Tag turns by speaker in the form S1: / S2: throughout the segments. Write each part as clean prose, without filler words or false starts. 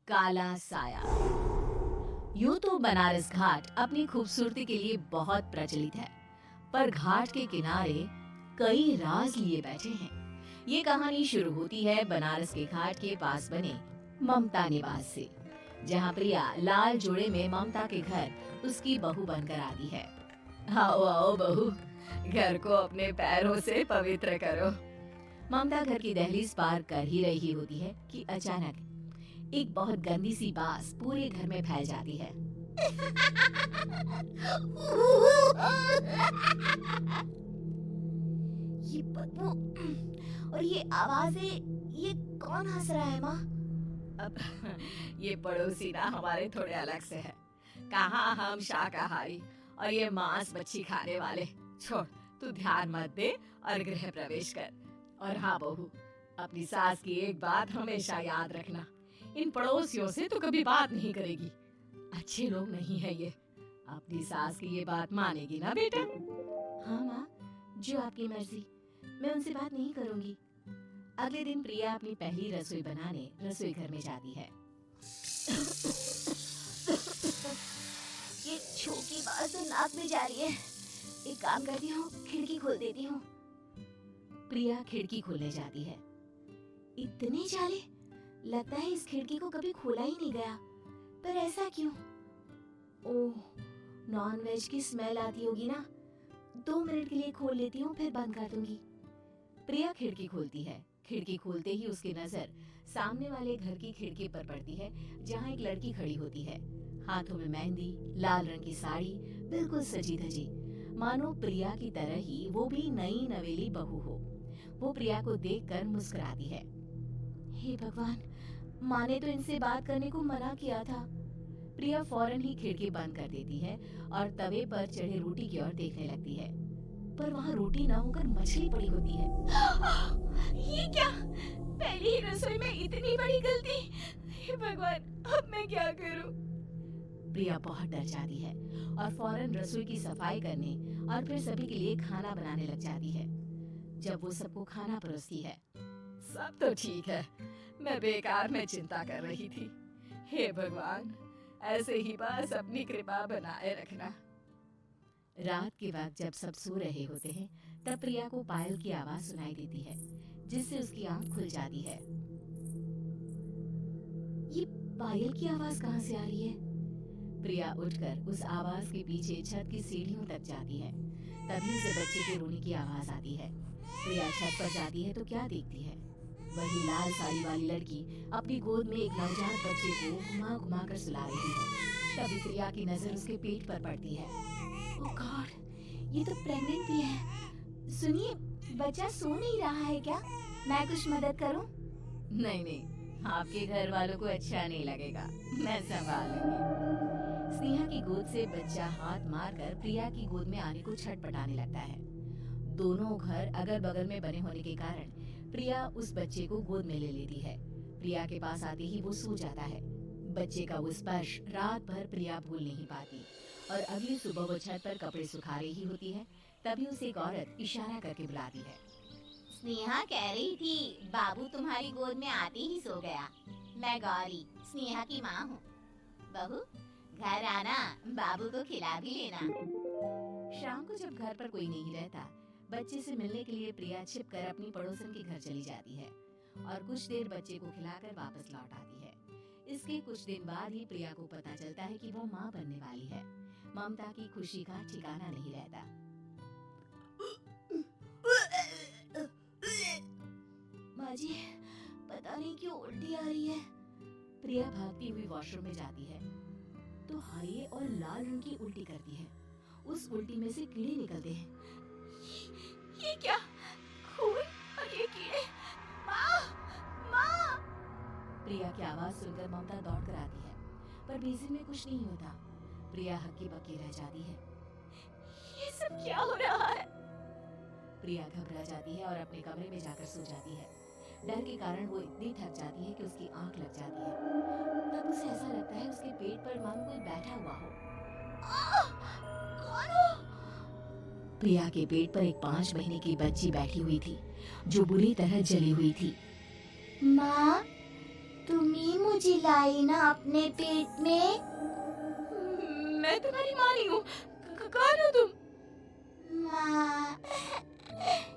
S1: काला साया। यूं तो बनारस घाट अपनी खूबसूरती के लिए बहुत प्रचलित है, पर घाट के किनारे कई राज लिए बैठे हैं। ये कहानी शुरू होती है बनारस के घाट के पास बने ममता निवास से, जहाँ प्रिया लाल जोड़े में ममता के घर उसकी बहू बनकर आती है। आओ आओ बहू, घर को अपने पैरों से पवित्र करो। ममता घर की दहलीज पार कर ही रही होती है कि अचानक एक बहुत गंदी सी बास पूरे घर में फैल जाती है। ये बदबू और ये आवाजें, ये कौन हंस रहा है माँ? अब ये पड़ोसी ना हमारे थोड़े अलग से है। कहाँ हम शाकाहारी और ये मांस मच्छी खाने वाले। छोड़, तू ध्यान मत दे और गृह प्रवेश कर। और हाँ बहू, अपनी सास की एक बात हमेशा याद रखना, इन पड़ोसियों से तो कभी बात नहीं करेगी। अच्छे लोग नहीं है ये। अपनी सास की ये बात मानेगी ना बेटा? हाँ माँ, जो आपकी मर्जी, मैं उनसे बात नहीं करूंगी। अगले दिन प्रिया अपनी पहली रसोई बनाने रसोई घर में जाती है। ये छोटी बात तो नाक में जा रही है। एक काम करती हूँ, खिड़की खोल देती हूँ। प्रिया खिड़की खोलने जाती है। इतने जाले, लगता है इस खिड़की को कभी खोला ही नहीं गया। पर ऐसा क्यों? ओह, नॉन वेज की स्मेल आती होगी ना। 2 मिनट के लिए खोल लेती हूँ, फिर बंद कर दूंगी। प्रिया खिड़की खोलती है। खिड़की खोलते ही उसकी नजर सामने वाले घर की खिड़की पर पड़ती है, जहाँ एक लड़की खड़ी होती है, हाथों में मेहंदी, लाल रंग की साड़ी, बिल्कुल सजी धजी, मानो प्रिया की तरह ही वो भी नई नवेली बहू हो। वो प्रिया को देखकर मुस्कुराती है। हे भगवान, माँ ने तो इनसे बात करने को मना किया था। प्रिया फौरन ही खिड़की बंद कर देती है और तवे पर चढ़े रोटी की ओर देखने लगती है, पर वहाँ रोटी न होकर मछली पड़ी होती है। ये क्या? पहली ही रसोई में इतनी बड़ी गलती! हे भगवान, अब मैं क्या करूं? प्रिया बहुत डर जाती है और फौरन रसोई की सफाई करने और फिर सभी के लिए खाना बनाने लग जाती है। जब वो सबको खाना परोसती है, सब तो ठीक है, मैं बेकार में चिंता कर रही थी। हे भगवान, ऐसे ही बस अपनी कृपा बनाए रखना। रात के वक्त जब सब सो रहे होते हैं, तब प्रिया को पायल की आवाज सुनाई देती है, जिससे उसकी आंख खुल जाती है। ये पायल की आवाज कहाँ से आ रही है? प्रिया उठकर उस आवाज के पीछे छत की सीढ़ियों तक जाती है। तभी उसे बच्चे के रोने की आवाज आती है। प्रिया छत पर जाती है तो क्या देखती है? वही लाल साड़ी वाली लड़की अपनी गोद में एक नवजात बच्चे को घुमा घुमा कर सुला रही है। तभी प्रिया की नजर उसके पेट पर पड़ती है। ओह गॉड, ये तो प्रेग्नेंट भी है। सुनिए, बच्चा सो नहीं रहा है क्या? मैं कुछ मदद करूं? नहीं नहीं, आपके घर वालों को अच्छा नहीं लगेगा, मैं संभाल लूंगी। स्नेहा की गोद से बच्चा हाथ मारकर प्रिया की गोद में आने को छटपटाने लगता है। दोनों घर अगल बगल में बने होने के कारण प्रिया उस बच्चे को गोद में ले लेती है। प्रिया के पास आते ही वो सो जाता है। बच्चे का वो स्पर्श रात भर प्रिया भूल नहीं पाती और अगली सुबह वो छत पर कपड़े सुखा रही होती है, तभी उसे एक औरत इशारा करके बुलाती है। स्नेहा कह रही थी बाबू तुम्हारी गोद में आते ही सो गया। मैं गौरी, स्नेहा की माँ हूँ। बहू, घर आना, बाबू को खिला भी लेना। शाम को जब घर पर कोई नहीं रहता, बच्चे से मिलने के लिए प्रिया छिपकर अपनी पड़ोसन के घर चली जाती है और कुछ देर बच्चे को खिलाकर वापस लौट आती है। इसके कुछ दिन बाद ही प्रिया को पता चलता है कि वो माँ बनने वाली है। ममता की खुशी का ठिकाना नहीं रहता। माँ जी, पता नहीं क्यों उल्टी आ रही है। प्रिया भागती हुई वॉशरूम में जाती है तो हरे और लाल रंग की उल्टी करती है। उस उल्टी में से कीड़े निकलते हैं। ये क्या? खून और ये कीड़े! माँ! माँ! प्रिया की आवाज सुनकर ममता दौड़ कर आती है, पर बेसिन में कुछ नहीं होता। प्रिया हक्की बक्की रह जाती है। ये सब क्या हो रहा है? प्रिया घबरा जाती है और अपने कमरे में जाकर सो जाती है। डर के कारण वो इतनी थक जाती है कि उसकी आंख लग जाती है। तब उसे ऐसा लगता है उसके पेट पर मानो कोई बैठा हुआ हो। कौन हो? प्रिया के पेट पर एक 5 महीने की बच्ची बैठी हुई थी, जो बुरी तरह जली हुई थी। माँ, तुम ही मुझे लाई ना अपने पेट में। मैं तुम्हारी माँ नहीं हूँ। कौन हो तुम? माँ,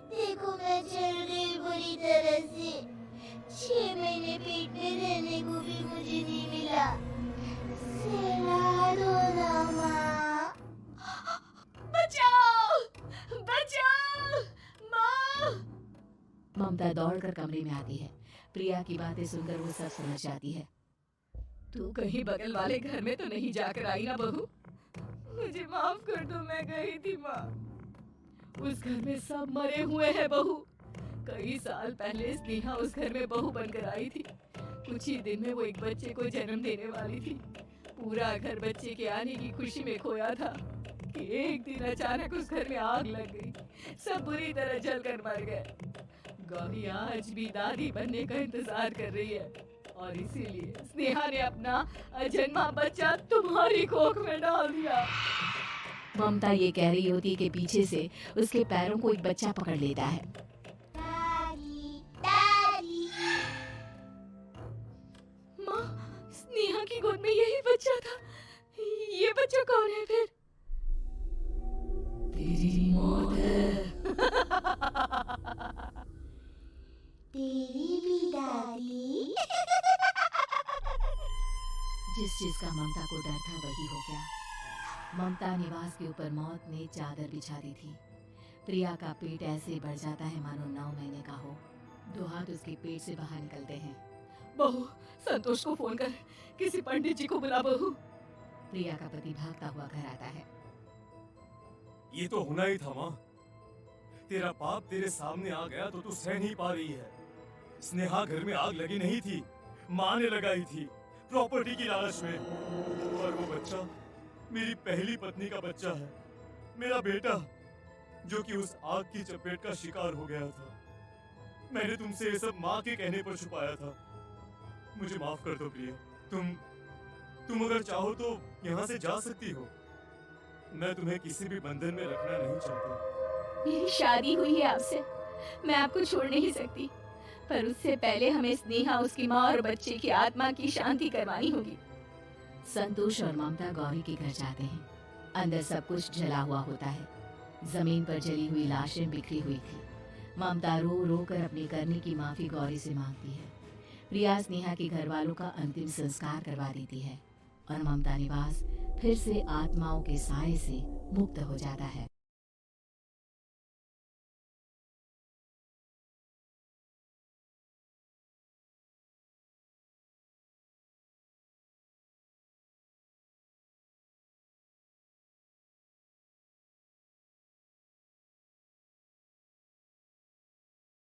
S1: देखो मैं चल गई बुरी तरह से। 6 महीने पेट में रहने को भी मुझे नहीं मिला। सहला दो ना माँ। बचाओ! बचाओ! माँ! ममता दौड़कर कमरे में आती है। प्रिया की बातें सुनकर वो सब समझ जाती है। तू कहीं बगल वाले घर में तो नहीं जाकर आई ना बहू? मुझे माफ कर दो, मैं गई थी माँ। उस घर में सब मरे हुए हैं बहू। कई साल पहले स्नेहा उस घर में बहू बनकर आई थी। कुछ ही दिन में वो एक बच्चे को जन्म देने वाली थी। पूरा घर बच्चे के आने की खुशी में खोया था कि एक दिन अचानक उस घर में आग लग गई। सब बुरी तरह जलकर मर गए। गौरी आज भी दादी बनने का इंतजार कर रही है और इसीलिए स्नेहा ने अपना अजन्मा बच्चा तुम्हारी कोख में डाल दिया। ममता ये कह रही होती कि पीछे से उसके पैरों को एक बच्चा पकड़ लेता है। दादी, दादी। माँ, स्नेहा की गोद में यही बच्चा था। ये बच्चा कौन है फिर? तेरी मौत है। तेरी भी दादी। जिस चीज का ममता को डर था वही हो गया। ममता निवास के ऊपर मौत ने चादर बिछा दी थी। प्रिया का पेट ऐसे बढ़ जाता है मानो 9 महीने का हो। 2 हाथ उसके पेट से बाहर निकलते हैं। बहू, संतोष को फोन कर, किसी पंडित जी को बुला बहू। प्रिया का पति भागता हुआ घर आता है।
S2: ये तो होना ही था माँ। तेरा बाप तेरे सामने आ गया तो तू सह नहीं पा रही है। स्नेहा घर में आग लगी नहीं थी, माँ ने लगाई थी, प्रॉपर्टी की लालच में। और वो बच्चा मेरी पहली पत्नी का बच्चा है, मेरा बेटा, जो कि उस आग की चपेट का शिकार हो गया था। मैंने तुमसे ये सब माँ के कहने पर छुपाया था। मुझे माफ कर दो प्रिया। तुम अगर चाहो तो यहाँ से जा सकती हो। मैं तुम्हें किसी भी बंधन में रखना नहीं चाहता।
S1: मेरी शादी हुई है आपसे, मैं आपको छोड़ नहीं सकती, पर उससे पहले हमें स्नेहा, उसकी माँ और बच्चे की आत्मा की शांति करवानी होगी। संतोष और ममता गौरी के घर जाते हैं। अंदर सब कुछ जला हुआ होता है। जमीन पर जली हुई लाशें बिखरी हुई थी। ममता रो रो कर अपनी करने की माफी गौरी से मांगती है। प्रिया स्नेहा के घर वालों का अंतिम संस्कार करवा देती है और ममता निवास फिर से आत्माओं के साए से मुक्त हो जाता है।